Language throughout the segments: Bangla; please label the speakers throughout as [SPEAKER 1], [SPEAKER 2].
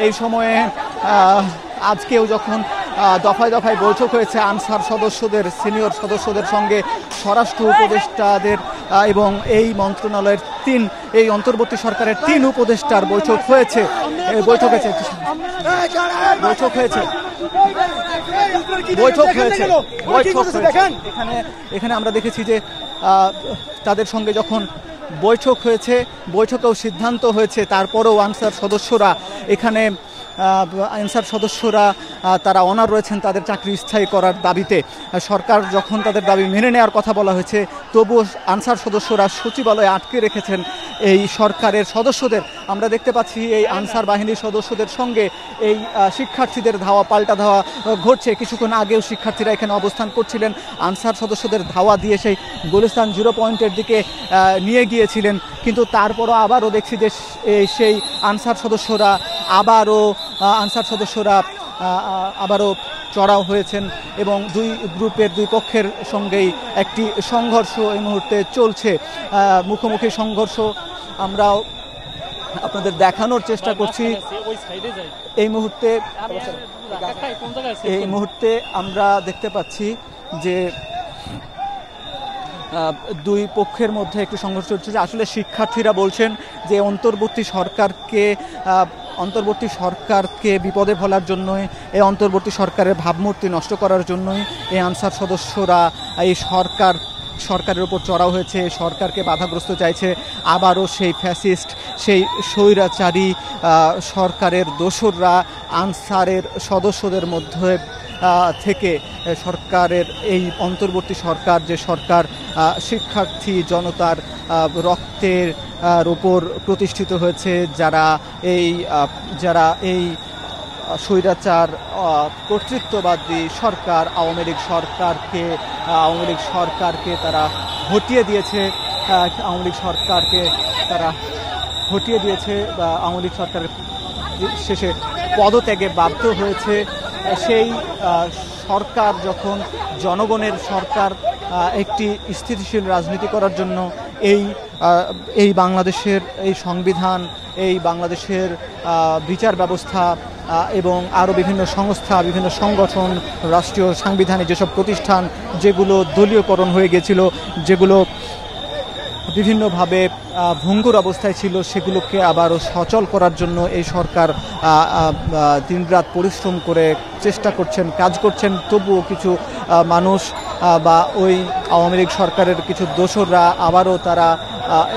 [SPEAKER 1] এই সময়ে আজকেও যখন দফায় দফায় বৈঠক হয়েছে আনসার সদস্যদের, সিনিয়র সদস্যদের সঙ্গে স্বরাষ্ট্র উপদেষ্টাদের এবং এই মন্ত্রণালয়ের এই অন্তর্বর্তী সরকারের 3 উপদেষ্টার বৈঠক হয়েছে। এখানে আমরা দেখেছি যে তাদের সঙ্গে যখন বৈঠক হয়েছে, বৈঠকেও সিদ্ধান্ত হয়েছে, তারপরেও আনসার সদস্যরা তারা অনার রয়েছেন তাদের চাকরি স্থায়ী করার দাবিতে। সরকার যখন তাদের দাবি মেনে নেওয়ার কথা বলা হয়েছে, তবুও আনসার সদস্যরা সচিবালয়ে আটকে রেখেছেন এই সরকারের সদস্যদের। আমরা দেখতে পাচ্ছি এই আনসার বাহিনীর সদস্যদের সঙ্গে এই শিক্ষার্থীদের পাল্টা ধাওয়া ঘটছে। কিছুক্ষণ আগেও শিক্ষার্থীরা এখানে অবস্থান করছিলেন, আনসার সদস্যদের ধাওয়া দিয়ে সেই গুলিস্তান 0 পয়েন্টের দিকে নিয়ে গিয়েছিলেন। কিন্তু তারপরও আবারও দেখছি যে সেই আনসার সদস্যরা আবারও চড়াও হয়েছেন এবং দুই পক্ষের সঙ্গেই একটি সংঘর্ষ এই মুহূর্তে চলছে, মুখোমুখি সংঘর্ষ। আমরাও আপনাদের দেখানোর চেষ্টা করছি। এই মুহূর্তে আমরা দেখতে পাচ্ছি যে দুই পক্ষের মধ্যে একটি সংঘর্ষ হচ্ছে। আসলে শিক্ষার্থীরা বলছেন যে অন্তর্বর্তী সরকারকে বিপদে ফেলার জন্যই, এই অন্তর্বর্তী সরকারের ভাবমূর্তি নষ্ট করার জন্যই এই আনসার সদস্যরা এই সরকারের উপর চড়াও হয়েছে, সরকারকে বাধাগ্রস্ত চাইছে। আবারও সেই ফ্যাসিস্ট, সেই স্বৈরাচারী সরকারের দোসররা আনসারের সদস্যদের মধ্যে থেকে সরকারের এই অন্তর্বর্তী সরকার, যে সরকার শিক্ষার্থী জনতার রক্তের উপর প্রতিষ্ঠিত হয়েছে, যারা এই স্বৈরাচার কর্তৃত্ববাদী সরকার আওয়ামী লীগ সরকারকে তারা হটিয়ে দিয়েছে, বা আওয়ামী লীগ সরকারের শেষে পদত্যাগে বাধ্য হয়েছে। সেই সরকার যখন জনগণের সরকার, একটি স্থিতিশীল রাজনীতি করার জন্য এই বাংলাদেশের এই সংবিধান, এই বাংলাদেশের বিচার ব্যবস্থা এবং আরও বিভিন্ন সংস্থা, বিভিন্ন সংগঠন, রাষ্ট্রীয় সাংবিধানিক যেসব প্রতিষ্ঠান যেগুলো দলীয়করণ হয়ে গেছিল, যেগুলো বিভিন্নভাবে ভঙ্গুর অবস্থায় ছিল, সেগুলোকে আবারও সচল করার জন্য এই সরকার দিনরাত পরিশ্রম করে কাজ করছেন। তবুও কিছু মানুষ বা ওই আওয়ামী লীগ সরকারের কিছু দোসররা আবারও তারা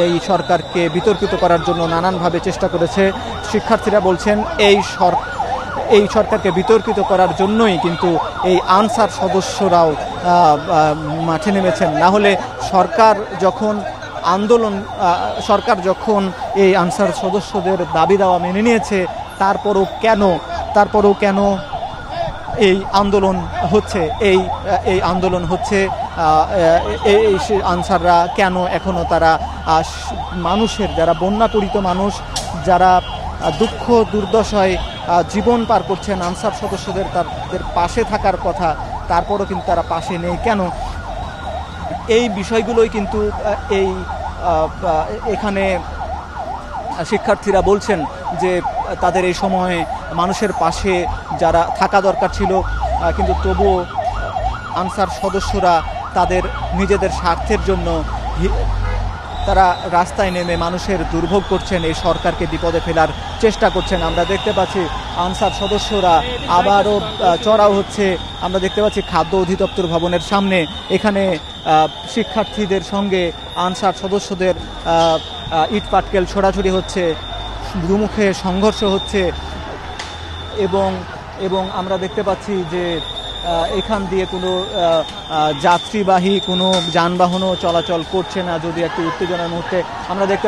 [SPEAKER 1] এই সরকারকে বিতর্কিত করার জন্য নানানভাবে চেষ্টা করেছে। শিক্ষার্থীরা বলছেন এই সরকারকে বিতর্কিত করার জন্যই কিন্তু এই আনসার সদস্যরাও মাঠে নেমেছেন। না হলে সরকার যখন এই আনসার সদস্যদের দাবি দাওয়া মেনে নিয়েছে, তারপরও কেন এই আন্দোলন হচ্ছে, এই আন্দোলন হচ্ছে, এই আনসাররা কেন এখনো তারা মানুষের, যারা বন্যাপীড়িত মানুষ, যারা দুঃখ দুর্দশায় জীবন পার করছেন, আনসার সদস্যদের তাদের পাশে থাকার কথা, তারপরও কিন্তু তারা পাশে নেই কেন? এই বিষয়গুলোই কিন্তু এখানে শিক্ষার্থীরা বলছেন যে তাদের এই সময়ে মানুষের পাশে যারা থাকা দরকার ছিল, কিন্তু তবুও আনসার সদস্যরা তাদের নিজেদের স্বার্থের জন্য তারা রাস্তায় নেমে মানুষের দুর্ভোগ করছেন, এই সরকারকে বিপদে ফেলার চেষ্টা করছেন। আমরা দেখতে পাচ্ছি আনসার সদস্যরা আবারও চড়াও হচ্ছে। আমরা দেখতে পাচ্ছি খাদ্য অধিদপ্তর ভবনের সামনে, এখানে শিক্ষার্থীদের সঙ্গে আনসার সদস্যদের ইট পাটকেল ছোড়াছুড়ি হচ্ছে, দুমুখে সংঘর্ষ হচ্ছে এবং আমরা দেখতে পাচ্ছি যে এখান দিয়ে কোনো যাত্রীবাহী কোনো যানবাহনও চলাচল করছে না, যদি একটি উত্তেজনার মুহূর্তে আমরা দেখতে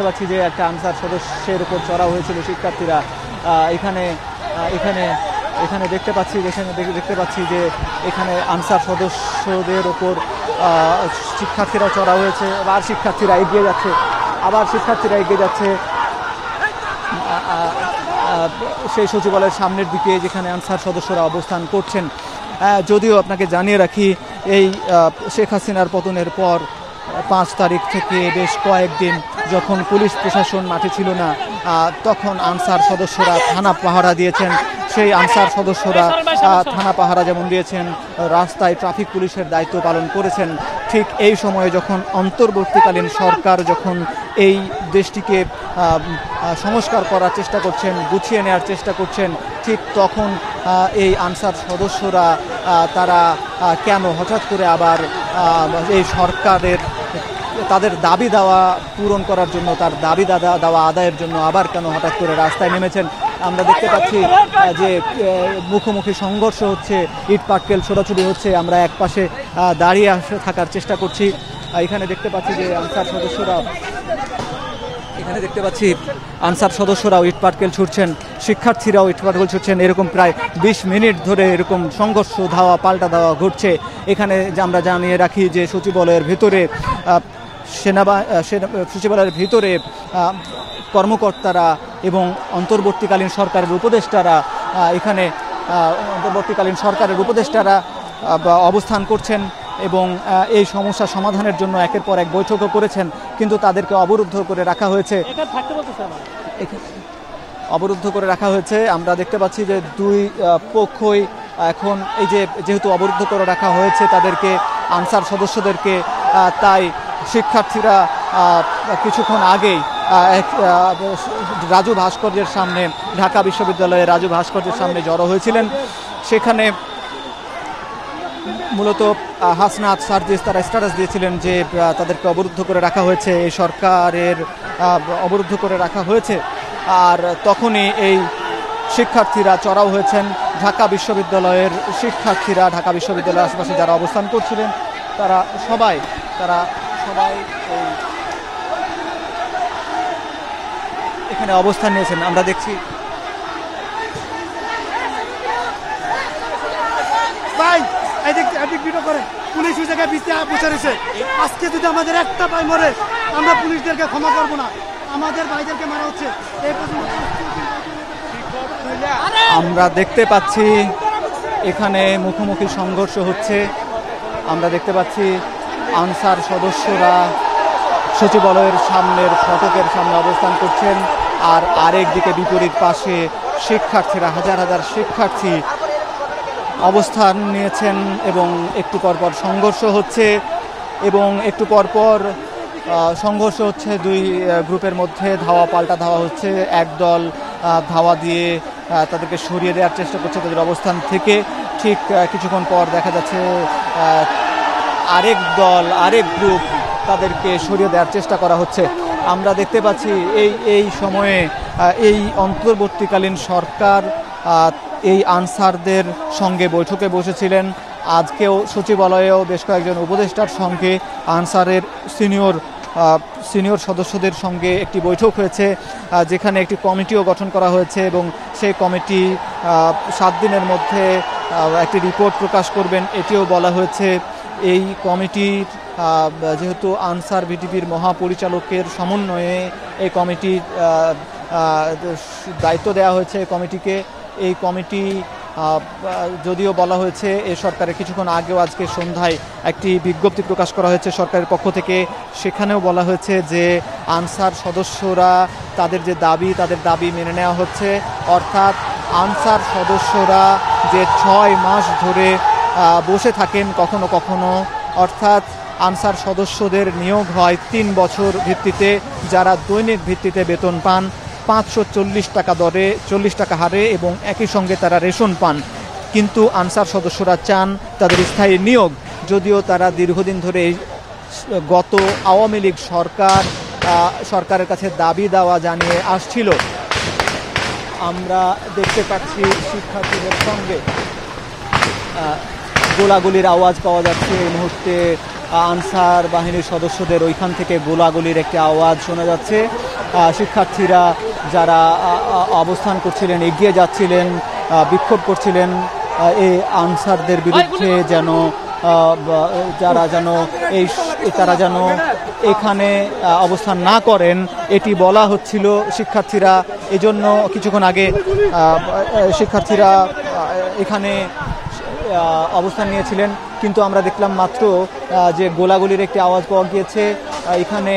[SPEAKER 1] পাচ্ছি যে একটা আনসার সদস্যের উপর চড়াও হয়েছিল শিক্ষার্থীরা। এখানে দেখতে পাচ্ছি যে এখানে আনসার সদস্যদের ওপর শিক্ষার্থীরা চড়া হয়েছে। আবার শিক্ষার্থীরা এগিয়ে যাচ্ছে সেই সচিবালয়ের সামনের দিকে, যেখানে আনসার সদস্যরা অবস্থান করছেন। যদিও আপনাকে জানিয়ে রাখি, এই শেখ হাসিনার পতনের পর 5 তারিখ থেকে বেশ কয়েকদিন যখন পুলিশ প্রশাসন মাঠে ছিল না, তখন আনসার সদস্যরা থানা পাহারা দিয়েছেন। সেই আনসার সদস্যরা থানা পাহারা যেমন দিয়েছেন, রাস্তায় ট্রাফিক পুলিশের দায়িত্ব পালন করেছেন। ঠিক এই সময়ে যখন অন্তর্বর্তীকালীন সরকার যখন এই দেশটিকে সংস্কার করার চেষ্টা করছেন, গুছিয়ে নেওয়ার চেষ্টা করছেন, ঠিক তখন এই আনসার সদস্যরা তারা কেন হঠাৎ করে আবার এই সরকারের তাদের দাবি দাওয়া পূরণ করার জন্য, তার দাবি দাওয়া আদায়ের জন্য আবার কেন হঠাৎ করে রাস্তায় নেমেছেন। আমরা দেখতে পাচ্ছি যে মুখোমুখি সংঘর্ষ হচ্ছে, ইট পাটকেল ছোটাছুটি হচ্ছে। আমরা এক পাশে দাঁড়িয়ে থাকার চেষ্টা করছি। এখানে দেখতে পাচ্ছি যে আনসার সদস্যরাও ইট পাটকেল ছুটছেন, শিক্ষার্থীরাও ইট পাটকেল ছুটছেন। এরকম প্রায় 20 মিনিট ধরে এরকম সংঘর্ষ, ধাওয়া পাল্টা ধাওয়া ঘটছে। এখানে আমরা জানিয়ে রাখি যে সচিবালয়ের ভিতরে সচিবালয়ের ভিতরে কর্মকর্তারা এবং অন্তর্বর্তীকালীন সরকারের উপদেষ্টারা অবস্থান করছেন এবং এই সমস্যা সমাধানের জন্য একের পর এক বৈঠকও করেছেন, কিন্তু তাদেরকে অবরুদ্ধ করে রাখা হয়েছে। আমরা দেখতে পাচ্ছি যে দুই পক্ষই এখন এই যেহেতু অবরুদ্ধ করে রাখা হয়েছে তাদেরকে, আনসার সদস্যদেরকে, তাই শিক্ষার্থীরা কিছুক্ষণ আগেই রাজু ভাস্কর্যের সামনে, ঢাকা বিশ্ববিদ্যালয়ের রাজু ভাস্কর্যের সামনে জড়ো হয়েছিলেন। সেখানে মূলত হাসনাত সার্জিস তারা স্ট্যাটাস দিয়েছিলেন যে তাদেরকে অবরুদ্ধ করে রাখা হয়েছে, এই সরকারের অবরুদ্ধ করে রাখা হয়েছে। আর তখনই এই শিক্ষার্থীরা চড়াও হয়েছেন। ঢাকা বিশ্ববিদ্যালয়ের শিক্ষার্থীরা, ঢাকা বিশ্ববিদ্যালয়ের আশেপাশে যারা অবস্থান করছিলেন তারা সবাই এখানে অবস্থান নিয়েছেন। আমরা দেখছি
[SPEAKER 2] পুলিশ ওই জায়গায় বসে রয়েছে। আজকে যদি আমাদের একটা ভাই মরে, আমরা পুলিশদেরকে ক্ষমা করবো না। আমাদের ভাইদেরকে মারা হচ্ছে।
[SPEAKER 1] আমরা দেখতে পাচ্ছি এখানে মুখোমুখি সংঘর্ষ হচ্ছে। আমরা দেখতে পাচ্ছি আনসার সদস্যরা সচিবালয়ের সামনের ফটকের সামনে অবস্থান করছেন, আর আরেক দিকে বিপরীত পাশে শিক্ষার্থীরা, হাজার হাজার শিক্ষার্থী অবস্থান নিয়েছেন এবং একটু পরপর সংঘর্ষ হচ্ছে সংঘর্ষ হচ্ছে দুই গ্রুপের মধ্যে। ধাওয়া পাল্টা ধাওয়া হচ্ছে। একদল ধাওয়া দিয়ে তাদেরকে সরিয়ে দেওয়ার চেষ্টা করছে তাদের অবস্থান থেকে। ঠিক কিছুক্ষণ পর দেখা যাচ্ছে আরেক গ্রুপ তাদেরকে সরিয়ে দেওয়ার চেষ্টা করা হচ্ছে। আমরা দেখতে পাচ্ছি এই সময়ে এই অন্তর্বর্তীকালীন সরকার এই আনসারদের সঙ্গে বৈঠকে বসেছিলেন। আজকেও সচিবালয়েও বেশ কয়েকজন উপদেষ্টার সঙ্গে আনসারের সিনিয়র সদস্যদের সঙ্গে একটি বৈঠক হয়েছে, যেখানে একটি কমিটিও গঠন করা হয়েছে এবং সেই কমিটি 7 দিনের মধ্যে একটি রিপোর্ট প্রকাশ করবেন, এটিও বলা হয়েছে। এই কমিটির যেহেতু আনসার ভিটিপির মহাপরিচালকের সমন্বয়ে এই কমিটির দায়িত্ব দেওয়া হয়েছে কমিটিকে। এই কমিটি যদিও বলা হয়েছে এই সরকারের কিছুক্ষণ আগেও আজকে সন্ধ্যায় একটি বিজ্ঞপ্তি প্রকাশ করা হয়েছে সরকারের পক্ষ থেকে। সেখানেও বলা হয়েছে যে আনসার সদস্যরা তাদের দাবি মেনে নেওয়া হচ্ছে। অর্থাৎ আনসার সদস্যরা যে 6 মাস ধরে বসে থাকেন কখনো কখনো, অর্থাৎ আনসার সদস্যদের নিয়োগ হয় 3 বছর ভিত্তিতে, যারা দৈনিক ভিত্তিতে বেতন পান 540 টাকা দরে, 40 টাকা হারে, এবং একই সঙ্গে তারা রেশন পান। কিন্তু আনসার সদস্যরা চান তাদের স্থায়ী নিয়োগ, যদিও তারা দীর্ঘদিন ধরে গত আওয়ামী লীগ সরকারের কাছে দাবি দাওয়া জানিয়ে আসছিল। আমরা দেখতে পাচ্ছি শিক্ষার্থীদের সঙ্গে গোলাগুলির আওয়াজ পাওয়া যাচ্ছে। এই মুহূর্তে আনসার বাহিনীর সদস্যদের ওইখান থেকে গোলাগুলির একটি আওয়াজ শোনা যাচ্ছে। শিক্ষার্থীরা যারা অবস্থান করছিলেন, এগিয়ে যাচ্ছিলেন, বিক্ষোভ করছিলেন এই আনসারদের বিরুদ্ধে, তারা যেন এখানে অবস্থান না করেন এটি বলা হচ্ছিল। শিক্ষার্থীরা এজন্য কিছুক্ষণ আগে শিক্ষার্থীরা এখানে অবস্থান নিয়েছিলেন, কিন্তু আমরা দেখলাম মাত্র যে গোলাগুলির একটি আওয়াজ পাওয়া গিয়েছে। এখানে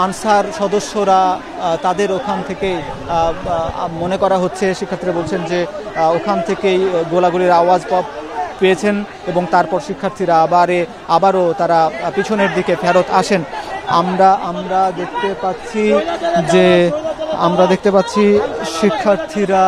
[SPEAKER 1] আনসার সদস্যরা তাদের ওখান থেকে মনে করা হচ্ছে, শিক্ষার্থীরা বলছেন যে ওখান থেকেই গোলাগুলির আওয়াজ পেয়েছেন এবং তারপর শিক্ষার্থীরা আবারও তারা পিছনের দিকে ফেরত আসেন। আমরা দেখতে পাচ্ছি শিক্ষার্থীরা